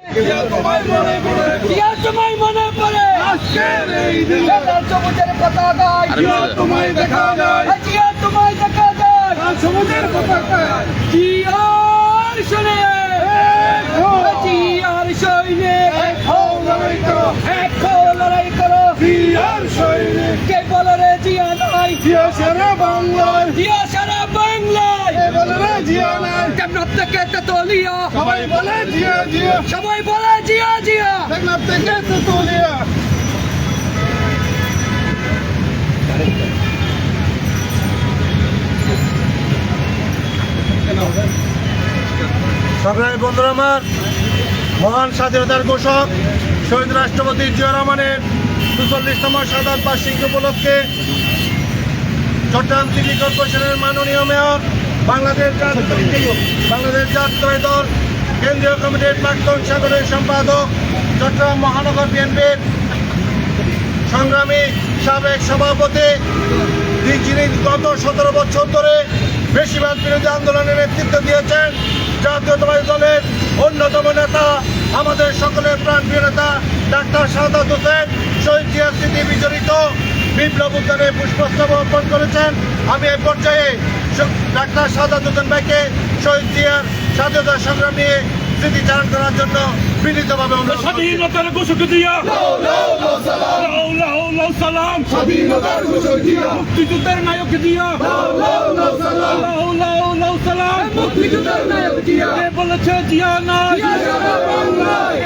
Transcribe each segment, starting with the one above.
তোমায় মনে পড়ে সবুজের পতাকায় তোমায় দেখা যায়, তোমায় দেখা যায় সবুজের পতাকায়। জিয়ার শোনে জিয়ার সৈনিক, লড়াই করো, লড়াই করো জিয়ার সৈনিক। কে বলে রে জিয়া নাই, জিয়া সারা বাংলায়, জিয়া সারা বাংলায় বলে রে জিয়া নাই। টেকনাফ থেকে তেতুলিয়া সবাই বলে জিয়া জিয়া, সবাই বলে জিয়া জিয়া। টেকনাফ থেকে তেতুলিয়া সংগ্রামী বন্ধুরা আমার, মহান স্বাধীনতার ঘোষক শহীদ রাষ্ট্রপতি জিয়া রহমানের ৪৪তম শাহাদাত বার্ষিকী উপলক্ষে চট্টগ্রাম সিটি কর্পোরেশনের মাননীয় মেয়র, বাংলাদেশ জাতীয় দল কেন্দ্রীয় কমিটির প্রাক্তন সাধারণ সম্পাদক, চট্টগ্রাম মহানগর বিএনপির সংগ্রামী সাবেক সভাপতি, যিনি গত ১৭ বছর ধরে বেশিরভাগ বিরোধী আন্দোলনের নেতৃত্ব দিয়েছেন, জাতীয়তাবাদী দলের অন্যতম নেতা, আমাদের সকলের প্রাণপ্রিয় নেতা ডাক্তার শাহাদাত হোসেন শহীদ জিয়ার স্মৃতি বিজড়িত বিপ্লব উদ্যানে পুষ্পস্তবক অর্পণ করেছেন। আমি এই পর্যায়ে ডাক্তার শাহাদাত হোসেন ভাইকে শহীদ জিয়ার স্বাধীনতা সংগ্রাম নিয়ে স্মৃতিচারণ করার জন্য বিনীতভাবে অনুরোধ করছি। স্বাধীনতার ঘোষক জিয়া, সালাম স্বাধীনতার ঘোষক জিয়া, মুক্তিযুদ্ধের নায়ক জিয়া, সালাম মুক্তিযুদ্ধের নায়ক জিয়া। কে বলেছে জিয়া নাই,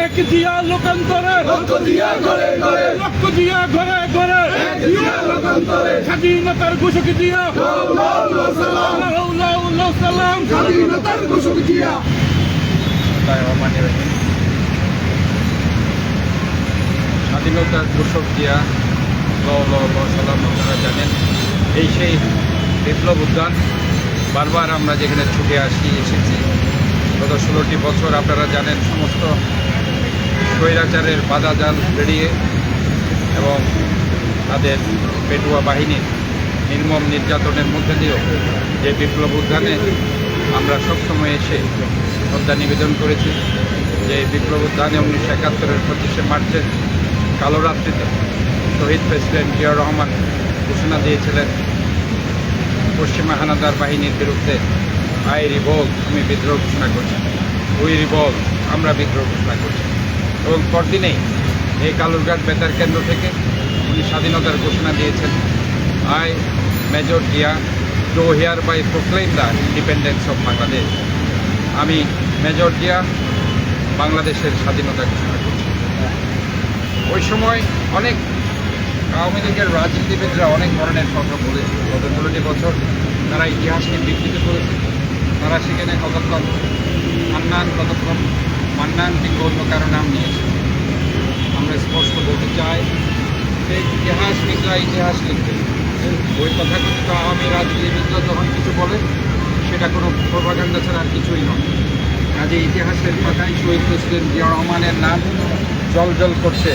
এক জিয়া লোকান্তরে, লক্ষ জিয়া ঘরে ঘরে, লক্ষ জিয়া ঘরে ঘরে, স্বাধীনতার ঘোষক জিয়া, সালাম স্বাধীনতার ঘোষক জিয়া। স্বাধীনতার ঘোষক জিয়া, সালাম। আপনারা জানেন এই সেই বিপ্লব উদ্যান, বারবার আমরা যেখানে ছুটে এসেছি গত 16টি বছর। আপনারা জানেন সমস্ত স্বৈরাচারের বাধা জাল পেরিয়ে এবং তাদের পেটুয়া বাহিনীর নির্মম নির্যাতনের মধ্যে দিয়েও যে বিপ্লব উদ্যানে আমরা সবসময় এসে শ্রদ্ধা নিবেদন করেছি। যে বিপ্লব উদ্যানে 1971-এর 25শে মার্চের কালো রাত্রিতে শহীদ প্রেসিডেন্ট জিয়া রহমান ঘোষণা দিয়েছিলেন পশ্চিমা হানাদার বাহিনীর বিরুদ্ধে, আই রিভল্ট, আমি বিদ্রোহ ঘোষণা করছি, উই রিভল্ট, আমরা বিদ্রোহ ঘোষণা করছি। এবং পরদিনেই এই কালুরঘাট বেতার কেন্দ্র থেকে উনি স্বাধীনতার ঘোষণা দিয়েছেন, I major Zia do hereby proclaim the independence of Bangladesh. আমি মেজর জিয়া বাংলাদেশের স্বাধীনতা ঘোষণা করছি। ওই সময় অনেক আওয়ামী লীগের রাজনীতিবিদরা অনেক ধরনের কথা বলেছে। গত 16টি বছর তারা ইতিহাসকে বিকৃত করেছে। তারা সেখানে কতক্ষণ হান্নান, কতক্ষণ মান্নান কিংবা অন্য কারো নাম নিয়েছে। আমরা স্পষ্ট বলতে চাই যে ইতিহাসবিদরা ইতিহাস লিখবে। ওই তথাকথিত আওয়ামী রাজনীতিবিদরা যখন কিছু বলে সেটা কোনো প্রোপাগান্ডা ছাড়া আর কিছুই নয়। কাজে ইতিহাসের পাতায় শহীদ প্রেসিডেন্ট জিয়া রহমানের নাম জল জল করছে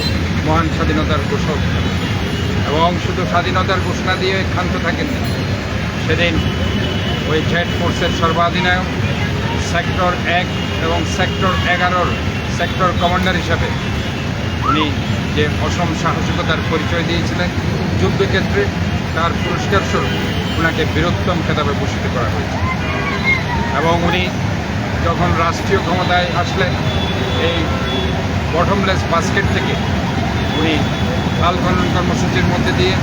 মহান স্বাধীনতার ঘোষক। এবং শুধু স্বাধীনতার ঘোষণা দিয়ে ক্ষান্ত থাকেননি। সেদিন ওই জেড ফোর্সের সর্বাধিনায়ক, সেক্টর 1 এবং সেক্টর 11-র সেক্টর কমান্ডার হিসাবে উনি যে অসম সাহসিকতার পরিচয় দিয়েছিলেন যুদ্ধক্ষেত্রে, তার পুরস্কার স্বরূপ ওনাকে বীরোত্তম খেতাবে ভূষিত করা হয়েছে। এবং উনি যখন রাষ্ট্রীয় ক্ষমতায় আসলেন, এই বটমলেস বাস্কেট থেকে উনি লাল খনন কর্মসূচির মধ্যে দিয়ে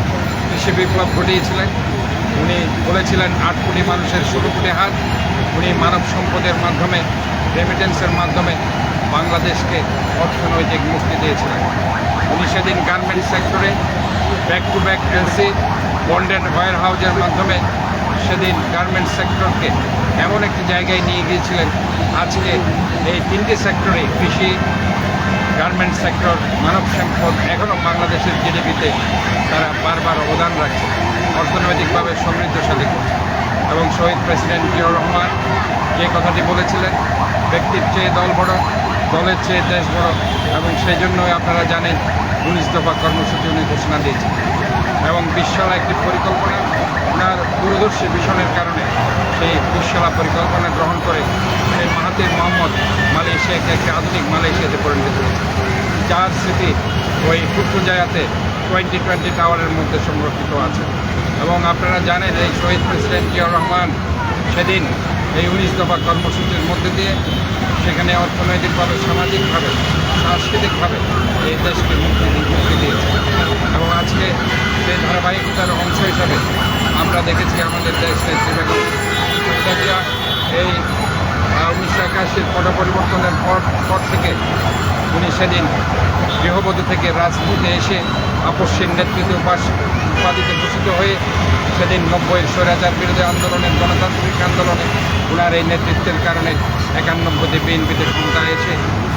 কৃষি বিপ্লব ঘটিয়েছিলেন। উনি বলেছিলেন 8 কোটি মানুষের 16 কোটি হাত। উনি মানব সম্পদের মাধ্যমে, রেমিটেন্সের মাধ্যমে বাংলাদেশকে অর্থনৈতিক মুক্তি দিয়েছিলেন। উনি সেদিন গার্মেন্ট সেক্টরে back to back LC, bonded ware হাউজের মাধ্যমে সেদিন গার্মেন্ট সেক্টরকে এমন একটি জায়গায় নিয়ে গিয়েছিলেন। আজকে এই 3টি সেক্টরে, কৃষি, গার্মেন্ট সেক্টর, মানব সম্পদ, এখনও বাংলাদেশের জিডিপিতে তারা বারবার অবদান রাখছে, অর্থনৈতিকভাবে সমৃদ্ধশালী করছে। এবং শহীদ প্রেসিডেন্ট জিয়া রহমান যে কথাটি বলেছিলেন, ব্যক্তির চেয়ে দল বড়, দলের চেয়ে দেশ বড়। এবং সেই জন্যই আপনারা জানেন 19 দফা কর্মসূচি উনি ঘোষণা দিয়েছেন। এবং বিশাল একটি পরিকল্পনা, ওনার দূরদর্শী ভিশনের কারণে সেই বিশ্বলা পরিকল্পনা গ্রহণ করে সেই মাহাতির মোহাম্মদ মালয়েশিয়াকে একটি আধুনিক মালয়েশিয়াতে পরিণত করেছে, যার স্মৃতি ওই পুত্রজায়াতে 2020 টাওয়ারের মধ্যে সংরক্ষিত আছে। এবং আপনারা জানেন এই শহীদ প্রেসিডেন্ট জিয়াউর রহমান সেদিন এই 19 দফা কর্মসূচির মধ্যে দিয়ে সেখানে অর্থনৈতিকভাবে, সামাজিকভাবে, সাংস্কৃতিকভাবে এই দেশকে মুক্তি দিয়েছে। এবং আজকে সেই ধারাবাহিকতার অংশ হিসাবে আমরা দেখেছি আমাদের দেশ নেত্রী বেগম খালেদা জিয়া এই 1981 পট পরিবর্তনের পর থেকে উনি সেদিন গৃহবধূ থেকে রাজনীতিতে এসে আপসীর নেতৃত্বে উপাধিতে ভূষিত হয়ে সেদিন 90-এর স্বৈরাচার বিরোধী আন্দোলনের, গণতান্ত্রিক আন্দোলনে ওনার এই নেতৃত্বের কারণে 91-তে বিএনপিতে ক্ষমতায় এসে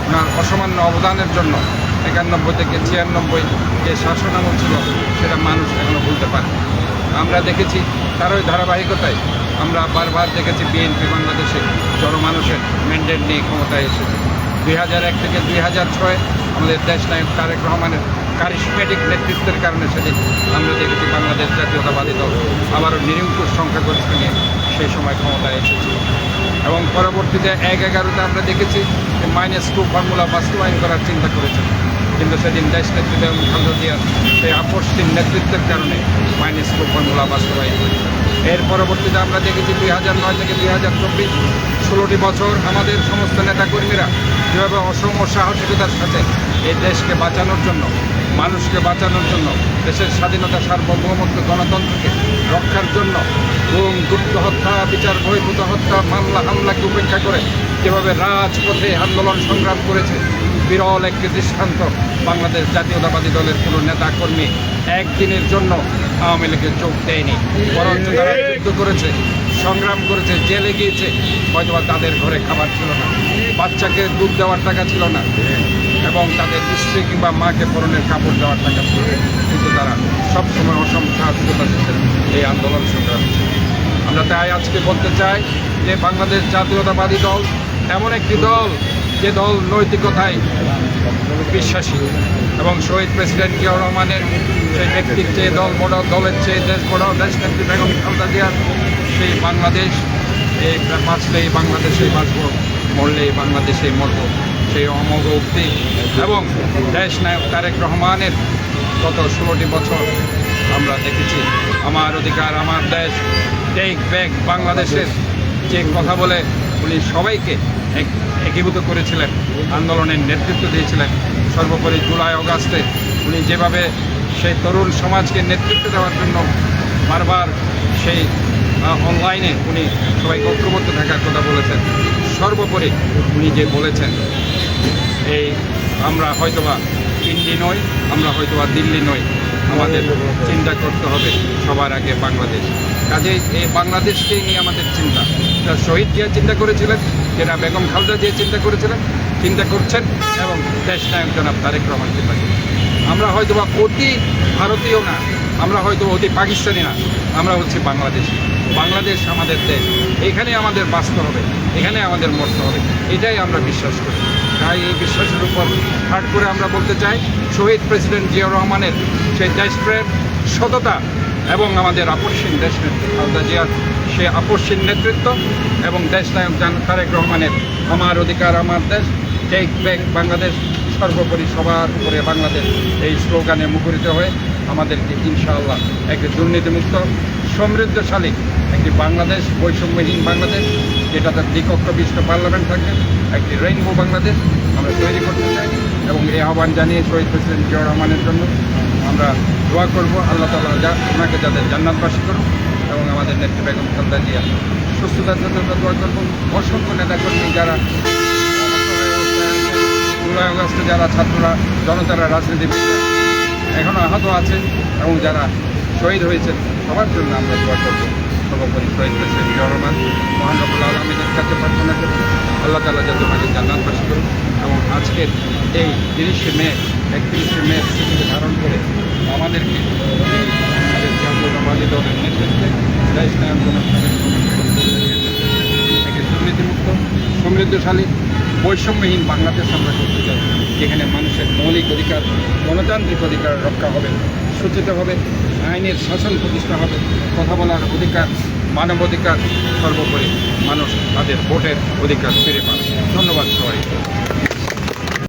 ওনার অসামান্য অবদানের জন্য 91 থেকে 96 যে শাসনামল ছিল সেটা মানুষ এখনও ভুলতে পারে। আমরা দেখেছি তার ওই ধারাবাহিকতায় আমরা বারবার দেখেছি বিএনপি বাংলাদেশে জনমানুষের ম্যান্ডেট নিয়ে ক্ষমতায় এসেছে। 2001 থেকে 2006 আমাদের দেশনায়ক তারেক রহমানের কারিশমেটিক নেতৃত্বের কারণে সেদিন আমরা দেখেছি বাংলাদেশ জাতীয়তাবাদী দল আবারও নিরঙ্কুশ সংখ্যাগরিষ্ঠ নিয়ে সেই সময় ক্ষমতায় এসেছিল। এবং পরবর্তীতে 1-11-তে আমরা দেখেছি -2 ফর্মুলা বাস্তবায়ন করার চিন্তা করেছেন, কিন্তু সেদিন দেশ নেত্রী বেগম খালেদা জিয়ার সেই আপসীর নেতৃত্বের কারণে -2 ফর্মুলা বাস্তবায়ন করেছে। এর পরবর্তীতে আমরা দেখেছি 2009 থেকে 2024 16টি বছর আমাদের সমস্ত নেতাকর্মীরা যেভাবে অসম সাহসিকতার সাথে এই দেশকে বাঁচানোর জন্য, মানুষকে বাঁচানোর জন্য, দেশের স্বাধীনতা, সার্বভৌমত্ব, গণতন্ত্রকে রক্ষার জন্য গুম, গুপ্ত হত্যা, বিচার বহির্ভূত হত্যা, মামলা হামলাকে উপেক্ষা করে যেভাবে রাজপথে আন্দোলন সংগ্রাম করেছে, বিরল একটি দৃষ্টান্ত। বাংলাদেশ জাতীয়তাবাদী দলের কোনো নেতাকর্মী একদিনের জন্য আওয়ামী লীগে যোগ দেয়নি, বরঞ্চ তারা যুদ্ধ করেছে, সংগ্রাম করেছে, জেলে গিয়েছে। হয়তোবা তাদের ঘরে খাবার ছিল না, বাচ্চাকে দুধ দেওয়ার টাকা ছিল না, এবং তাদের স্ত্রী কিংবা মাকে পরনের কাপড় দেওয়ার টাকা ছিল, কিন্তু তারা সবসময় অসম সাহসিকতার সাথে এই আন্দোলন সংগ্রাম ছিল। আমরা তাই আজকে বলতে চাই যে বাংলাদেশ জাতীয়তাবাদী দল এমন একটি দল যে দল নৈতিকতায় বিশ্বাসী, এবং শহীদ প্রেসিডেন্ট জিয়াউর রহমানের সেই ব্যক্তির চেয়ে দল বড়, দলের চেয়ে দেশ বড়, দেশ নেত্রী বেগম খালেদা জিয়ার সেই বাংলাদেশ, এই বাঁচলেই বাংলাদেশেই বাঁচব, মরলেই বাংলাদেশেই মরব, সেই অমোঘ উক্তি এবং দেশ নায়ক তারেক রহমানের গত 16টি বছর আমরা দেখেছি আমার অধিকার আমার দেশ, টেক ব্যাক বাংলাদেশের যে কথা বলে উনি সবাইকে একীভূত করেছিলেন, আন্দোলনের নেতৃত্ব দিয়েছিলেন। সর্বোপরি জুলাই অগাস্টে উনি যেভাবে সেই তরুণ সমাজকে নেতৃত্ব দেওয়ার জন্য বারবার সেই অনলাইনে উনি সবাইকে ঐক্যবদ্ধ থাকার কথা বলেছেন। সর্বোপরি উনি যে বলেছেন এই আমরা হয়তোবা ইন্ডি নই, আমরা হয়তোবা দিল্লি নই, আমাদের চিন্তা করতে হবে সবার আগে বাংলাদেশ। কাজেই এই বাংলাদেশকেই নিয়ে আমাদের চিন্তা, যা শহীদ জিয়া চিন্তা করেছিলেন, যেটা বেগম খালেদা জিয়া চিন্তা করেছিলেন, চিন্তা করছেন, এবং দেশ নায়ক জনাব তারেক রহমান চিন্তা করছেন। আমরা হয়তোবা অতি ভারতীয় না, আমরা হয়তো অতি পাকিস্তানি না, আমরা হচ্ছে বাংলাদেশি। বাংলাদেশ আমাদের দেশ, এখানে আমাদের বাঁচতে হবে, এখানে আমাদের মরতে হবে, এটাই আমরা বিশ্বাস করি। তাই এই বিশ্বাসের উপর হাট করে আমরা বলতে চাই শহীদ প্রেসিডেন্ট জিয়াউর রহমানের সেই দেশপ্রেম, সততা এবং আমাদের আপসীন দেশ নেত্রী খালেদা জিয়ার সেই আপসীন নেতৃত্ব এবং দেশ নায়ক তারেক রহমানের আমার অধিকার আমার দেশ, টেক ব্যাক বাংলাদেশ, সর্বোপরি সবার উপরে বাংলাদেশ, এই স্লোগানে মুখরিত হয়ে আমাদেরকে ইনশাআল্লাহ একটি দুর্নীতিমুক্ত, সমৃদ্ধশালী একটি বাংলাদেশ, বৈষম্যহীন বাংলাদেশ, যেটাতে দ্বিকক্ষ বিশিষ্ট পার্লামেন্ট থাকবে, একটি রেইনবো বাংলাদেশ আমরা তৈরি করতে চাই। এবং এই আহ্বান জানিয়ে শহীদ প্রেসিডেন্ট জিয়াউর রহমানের জন্য আমরা দোয়া করব, আল্লাহ তাআলা ওনাকে যাদের জান্নাতবাসী করুন, এবং আমাদের নেত্রী বেগম খালেদা জিয়া সুস্থতার জন্য আমরা দোয়া করব। অসংখ্য নেতাকর্মী যারা জুলাই আগস্টে যারা ছাত্ররা, জনতারা, রাজনীতিবিদ এখনও আহত আছে এবং যারা শহীদ হয়েছেন সবার জন্য আমরা দোয়া করব। সর্বোপরি শহীদ প্রেসিডেন্ট জিয়াউর রহমান মহান রব্বুল আলামিনের কাছে প্রার্থনা করব আল্লাহ তাআলা যাতে ওনাকে জান্নাতবাসী করুন, এবং আজকের এই 31শে মে স্মৃতিকে ধারণ করে আমাদেরকে আমাদের জাতীয়তাবাদী দলের নেতৃত্বে দেশ নায়ক একটি দুর্নীতিমুক্ত, সমৃদ্ধশালী, বৈষম্যহীন বাংলাদেশ আমরা করতে চাই, যেখানে মানুষের মৌলিক অধিকার, গণতান্ত্রিক অধিকার রক্ষা হবে, সূচিত হবে, আইনের শাসন প্রতিষ্ঠা হবে, কথা বলার অধিকার মানবাধিকার সর্বোপরি মানুষ তাদের ভোটের অধিকার ফিরে পাবে। ধন্যবাদ সবাই।